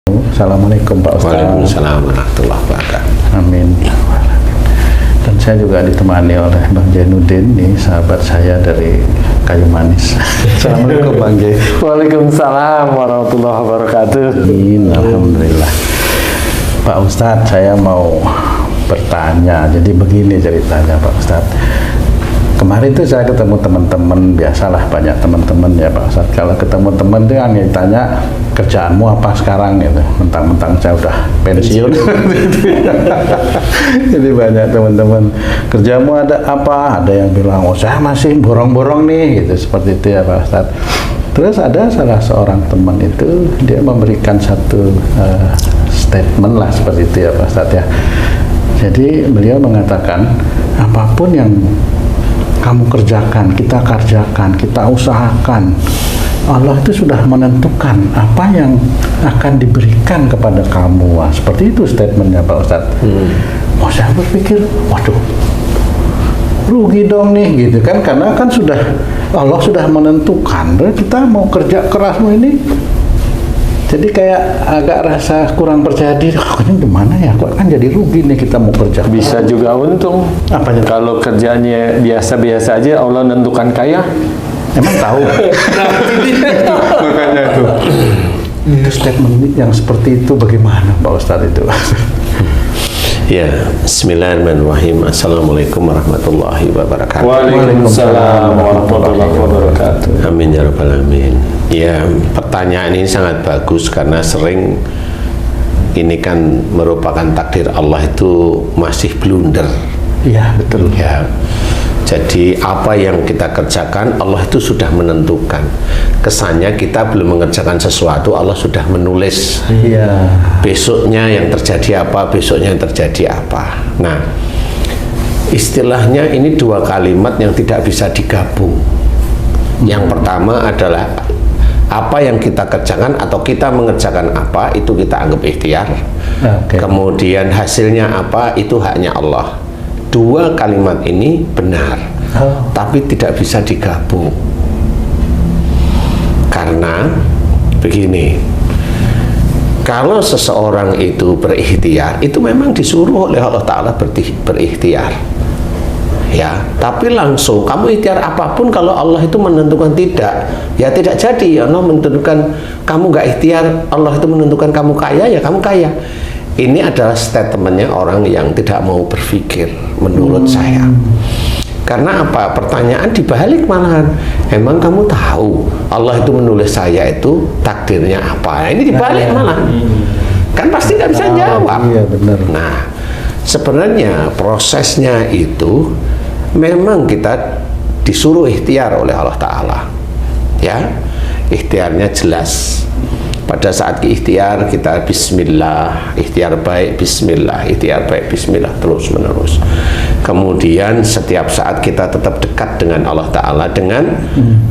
Assalamualaikum Pak Ustaz. Waalaikumsalam warahmatullahi wabarakatuh. Amin. Dan saya juga ditemani oleh Bang Jainuddin nih, sahabat saya dari Kayu Manis. Assalamualaikum Bang Jai. Waalaikumsalam warahmatullahi wabarakatuh. Amin. Alhamdulillah. Pak Ustadz, saya mau bertanya. Jadi begini ceritanya Pak Ustadz. Kemarin tuh saya ketemu teman-teman, biasalah banyak teman-teman ya Pak Ustadz. Kalau ketemu teman tuh yang ditanya kerjaanmu apa sekarang gitu. Mentang-mentang saya udah pensiun. Jadi banyak teman-teman, kerjamu ada apa? Ada yang bilang, oh saya masih borong-borong nih gitu. Seperti itu ya Pak Ustadz. Terus ada salah seorang teman itu, dia memberikan satu statement lah seperti itu ya Pak Ustadz ya. Jadi beliau mengatakan, apapun yang kamu kerjakan, kita usahakan, Allah itu sudah menentukan apa yang akan diberikan kepada kamu. Wah, seperti itu statementnya Pak Ustadz. Oh, saya berpikir, waduh, rugi dong nih gitu kan, karena kan sudah Allah sudah menentukan. Kita mau kerja kerasmu ini, jadi kayak agak rasa kurang percaya diri. Oh, ini gimana ya? Kok kan jadi rugi nih kita mau kerja. Bisa juga untung. Apanya? Kalau kerjaannya biasa-biasa aja, Allah nentukan kaya. Emang tahu? Makanya itu. Itu statement yang seperti itu bagaimana Pak Ustadz itu? Ya, bismillahirrahmanirrahim. Assalamualaikum warahmatullahi wabarakatuh. Waalaikumsalam warahmatullahi wabarakatuh. Amin ya rabbal alamin. Ya, pertanyaan ini sangat bagus karena sering ini kan merupakan takdir Allah itu masih blunder. Iya, betul. Ya. Jadi apa yang kita kerjakan Allah itu sudah menentukan. Kesannya kita belum mengerjakan sesuatu, Allah sudah menulis. Iya. Besoknya yang terjadi apa, besoknya yang terjadi apa. Nah, istilahnya ini dua kalimat yang tidak bisa digabung. Yang pertama adalah apa yang kita kerjakan atau kita mengerjakan apa itu kita anggap ikhtiar. Kemudian hasilnya apa itu haknya Allah. Dua kalimat ini benar, tapi tidak bisa digabung. Karena begini, kalau seseorang itu berikhtiar, itu memang disuruh oleh Allah Ta'ala berikhtiar. Ya, tapi langsung kamu ikhtiar apapun kalau Allah itu menentukan tidak, ya tidak jadi. Allah menentukan kamu nggak ikhtiar, Allah itu menentukan kamu kaya, ya kamu kaya. Ini adalah statementnya orang yang tidak mau berpikir menurut saya. Karena apa? Pertanyaan dibalik malahan, emang kamu tahu Allah itu menulis saya itu takdirnya apa? Ini dibalik malah. Kan pasti nggak bisa jawab. Iya, benar. Nah, sebenarnya prosesnya itu memang kita disuruh ikhtiar oleh Allah Ta'ala. Ya, ikhtiarnya jelas. Pada saat ikhtiar kita bismillah, ikhtiar baik bismillah, ikhtiar baik bismillah, terus menerus. Kemudian setiap saat kita tetap dekat dengan Allah Ta'ala dengan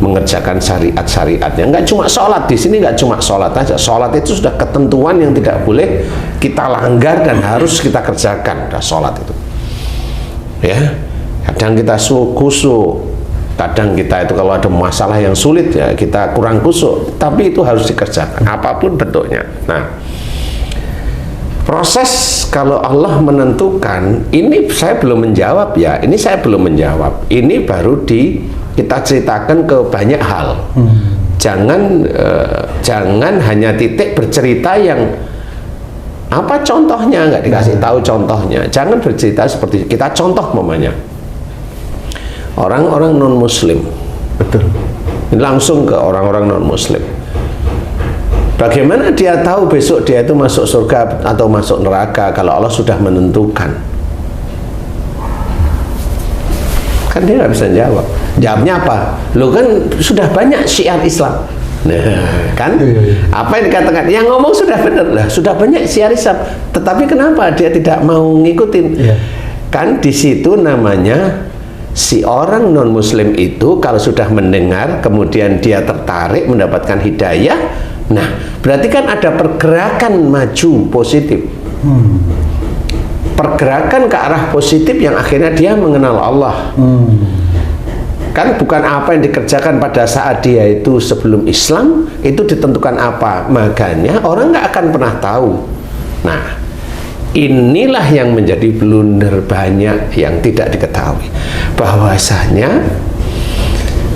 mengerjakan syariat-syariatnya. Nggak cuma sholat, di sini nggak cuma sholat aja. Sholat itu sudah ketentuan yang tidak boleh kita langgar dan harus kita kerjakan. Udah sholat itu, ya. Kadang kita khusyuk, kadang kita itu kalau ada masalah yang sulit ya kita kurang khusyuk, tapi itu harus dikerjakan apapun bentuknya. Nah, proses kalau Allah menentukan ini saya belum menjawab ya, ini saya belum menjawab. Ini baru kita ceritakan ke banyak hal. Jangan hanya titik bercerita yang apa contohnya, nggak dikasih tahu contohnya. Jangan bercerita seperti kita contoh mamanya. Orang-orang non-muslim, betul, langsung ke orang-orang non-muslim. Bagaimana dia tahu besok dia itu masuk surga atau masuk neraka kalau Allah sudah menentukan? Kan dia nggak bisa jawab. Jawabnya apa? Lo kan sudah banyak syiar Islam. Nah, kan apa yang dikatakan yang ngomong sudah benar lah, sudah banyak syiar Islam. Tetapi kenapa dia tidak mau ngikutin? Kan di situ namanya si orang non-muslim itu kalau sudah mendengar kemudian dia tertarik mendapatkan hidayah, nah berarti kan ada pergerakan maju positif, pergerakan ke arah positif yang akhirnya dia mengenal Allah. Kan bukan apa yang dikerjakan pada saat dia itu sebelum Islam itu ditentukan apa, makanya orang nggak akan pernah tahu. Nah, inilah yang menjadi blunder banyak yang tidak diketahui, bahwasanya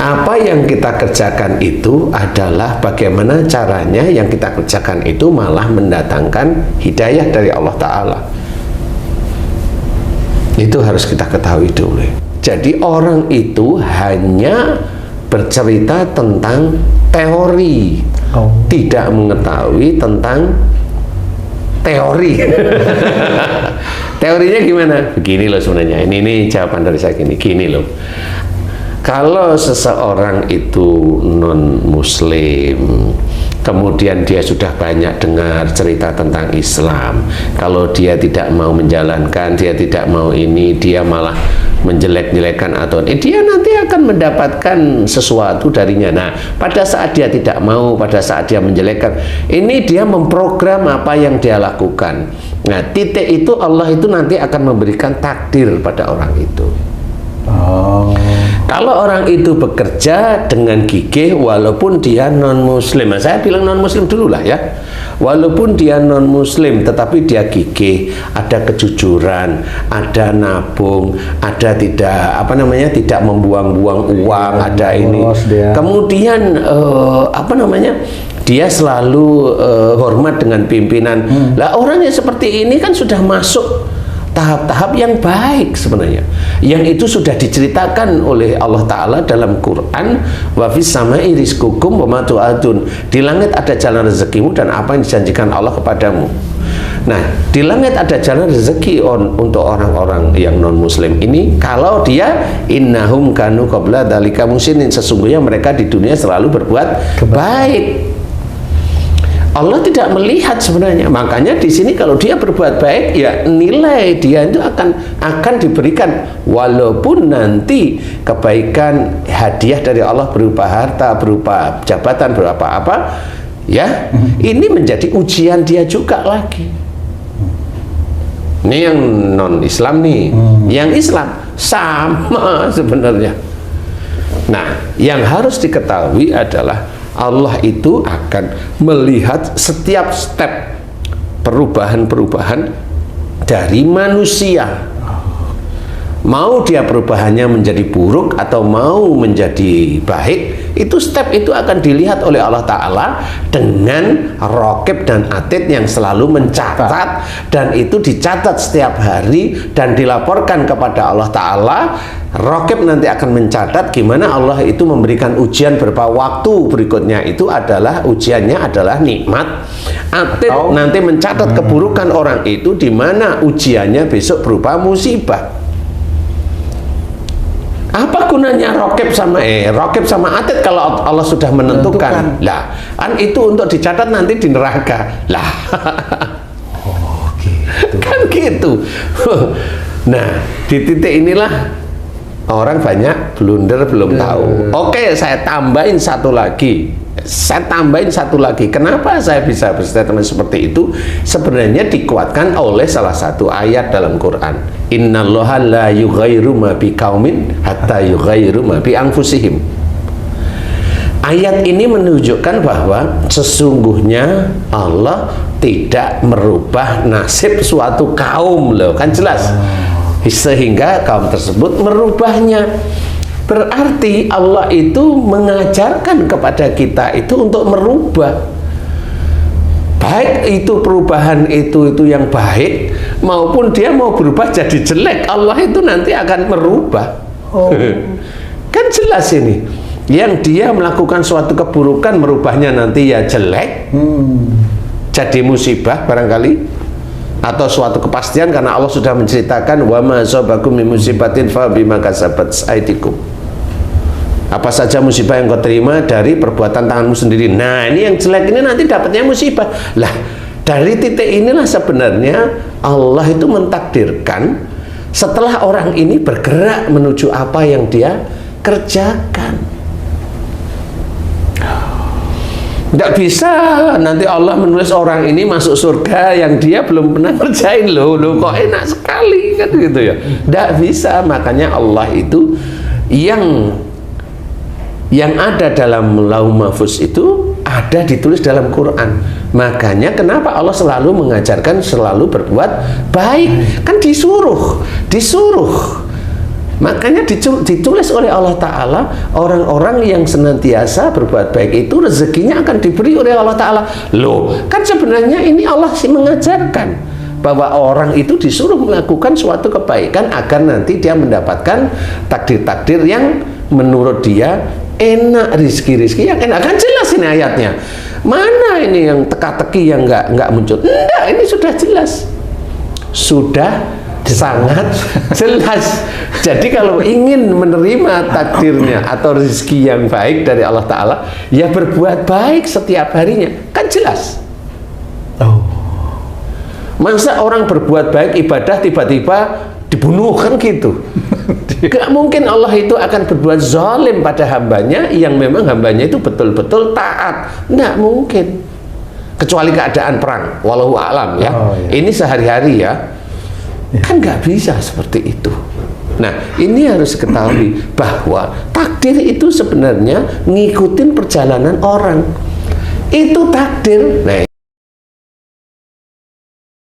apa yang kita kerjakan itu adalah bagaimana caranya yang kita kerjakan itu malah mendatangkan hidayah dari Allah Ta'ala. Itu harus kita ketahui dulu. Jadi orang itu hanya bercerita tentang teori, tidak mengetahui tentang teori. Teorinya gimana? Begini loh sebenarnya. Ini jawaban dari saya gini loh. Kalau seseorang itu non-muslim, kemudian dia sudah banyak dengar cerita tentang Islam, kalau dia tidak mau menjalankan, dia tidak mau ini, dia malah menjelek-jelekan atau dia nanti akan mendapatkan sesuatu darinya. Nah, pada saat dia tidak mau, pada saat dia menjelekkan, ini dia memprogram apa yang dia lakukan. Nah, titik itu Allah itu nanti akan memberikan takdir pada orang itu. Kalau orang itu bekerja dengan gigih walaupun dia non-muslim, nah, saya bilang non-muslim dulu lah ya, walaupun dia non-muslim tetapi dia gigih, ada kejujuran, ada nabung, ada tidak membuang-buang uang, ada ini, kemudian dia selalu hormat dengan pimpinan. Lah orang yang seperti ini kan sudah masuk tahap-tahap yang baik sebenarnya, yang itu sudah diceritakan oleh Allah Ta'ala dalam Quran, wa fis samai rizqukum wa ma tu'adun, di langit ada jalan rezekimu dan apa yang dijanjikan Allah kepadamu. Nah, di langit ada jalan rezeki untuk orang-orang yang non-muslim ini, kalau dia innahum kanu qabla dzalika musinin, sesungguhnya mereka di dunia selalu berbuat baik. Allah tidak melihat sebenarnya, makanya di sini kalau dia berbuat baik, ya nilai dia itu akan diberikan, walaupun nanti kebaikan hadiah dari Allah berupa harta, berupa jabatan, berupa apa, ya ini menjadi ujian dia juga lagi. Ini yang non Islam nih, yang Islam sama sebenarnya. Nah, yang harus diketahui adalah Allah itu akan melihat setiap step perubahan-perubahan dari manusia. Mau dia perubahannya menjadi buruk atau mau menjadi baik, itu step itu akan dilihat oleh Allah Ta'ala dengan raqib dan atid yang selalu mencatat, dan itu dicatat setiap hari dan dilaporkan kepada Allah Ta'ala. Raqib nanti akan mencatat gimana Allah itu memberikan ujian beberapa waktu berikutnya, itu adalah ujiannya adalah nikmat. Atid nanti mencatat keburukan orang itu, di mana ujiannya besok berupa musibah. Apa gunanya raqib sama atid kalau Allah sudah menentukan? Lah, kan itu untuk dicatat nanti di neraka. Lah. Gitu. Kan gitu. Nah, di titik inilah orang banyak blunder, belum tahu. Oke, saya tambahin satu lagi. Kenapa saya bisa berstatement seperti itu? Sebenarnya dikuatkan oleh salah satu ayat dalam Quran. Innallaha la yughayyiru ma biqaumin hatta yughayyiru ma bi anfusihim. Ayat ini menunjukkan bahwa sesungguhnya Allah tidak merubah nasib suatu kaum, loh, kan jelas. Sehingga kaum tersebut merubahnya. Berarti Allah itu mengajarkan kepada kita itu untuk merubah, baik itu perubahan itu yang baik, maupun dia mau berubah jadi jelek, Allah itu nanti akan merubah. Kan jelas ini, yang dia melakukan suatu keburukan, merubahnya nanti ya jelek, jadi musibah barangkali, atau suatu kepastian, karena Allah sudah menceritakan wa ma asabakum min musibatin fa bima kasabat aydikum. Apa saja musibah yang kau terima dari perbuatan tanganmu sendiri. Nah, ini yang jelek ini nanti dapatnya musibah. Lah, dari titik inilah sebenarnya Allah itu mentakdirkan setelah orang ini bergerak menuju apa yang dia kerjakan. Tidak bisa nanti Allah menulis orang ini masuk surga yang dia belum pernah kerjain, loh kok enak sekali kan gitu ya. Tidak bisa, makanya Allah itu yang yang ada dalam Lauh Mahfuz itu ada ditulis dalam Quran. Makanya kenapa Allah selalu mengajarkan selalu berbuat baik, kan disuruh. Makanya ditulis oleh Allah Ta'ala, orang-orang yang senantiasa berbuat baik itu rezekinya akan diberi oleh Allah Ta'ala. Loh, kan sebenarnya ini Allah sih mengajarkan bahwa orang itu disuruh melakukan suatu kebaikan agar nanti dia mendapatkan takdir-takdir yang menurut dia enak, rizki-rizki yang enak. Kan jelas ini ayatnya. Mana ini yang teka-teki yang nggak muncul? Enggak, ini sudah jelas. Sudah sangat jelas. Jadi kalau ingin menerima takdirnya atau rezeki yang baik dari Allah Ta'ala, ya berbuat baik setiap harinya. Kan jelas. Masa orang berbuat baik ibadah tiba-tiba dibunuh, kan gitu? Gak mungkin Allah itu akan berbuat zalim pada hambanya yang memang hambanya itu betul-betul taat. Nggak mungkin. Kecuali keadaan perang, wallahu a'lam ya. Ini sehari-hari ya. Kan nggak bisa seperti itu. Nah, ini harus ketahui bahwa takdir itu sebenarnya ngikutin perjalanan orang. Itu takdir. Nah,